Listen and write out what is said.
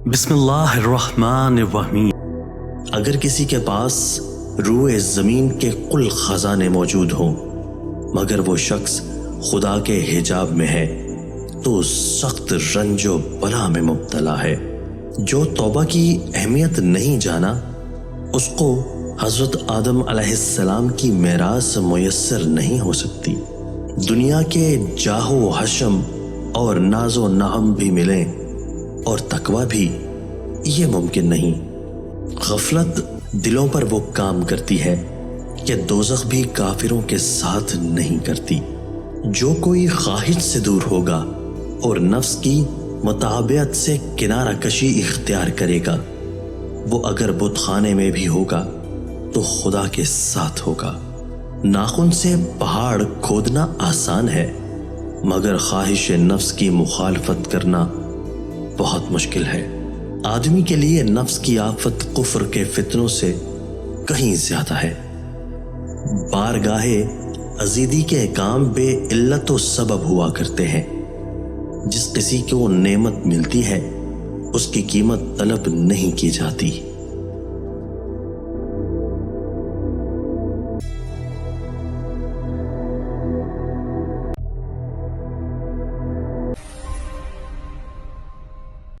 بسم اللہ الرحمن الرحیم۔ اگر کسی کے پاس روئے زمین کے کل خزانے موجود ہوں مگر وہ شخص خدا کے حجاب میں ہے تو سخت رنج و بلا میں مبتلا ہے۔ جو توبہ کی اہمیت نہیں جانا اس کو حضرت آدم علیہ السلام کی میراث میسر نہیں ہو سکتی۔ دنیا کے جاہ و حشم اور ناز و نعم بھی ملیں اور تقویٰ بھی، یہ ممکن نہیں۔ غفلت دلوں پر وہ کام کرتی ہے کہ دوزخ بھی کافروں کے ساتھ نہیں کرتی۔ جو کوئی خواہش سے دور ہوگا اور نفس کی مطابعت سے کنارہ کشی اختیار کرے گا، وہ اگر بت خانے میں بھی ہوگا تو خدا کے ساتھ ہوگا۔ ناخن سے پہاڑ کھودنا آسان ہے مگر خواہش نفس کی مخالفت کرنا بہت مشکل ہے۔ آدمی کے لیے نفس کی آفت کفر کے فتنوں سے کہیں زیادہ ہے۔ بارگاہ عزیزی کے کام بے علت و سبب ہوا کرتے ہیں۔ جس کسی کو نعمت ملتی ہے اس کی قیمت طلب نہیں کی جاتی۔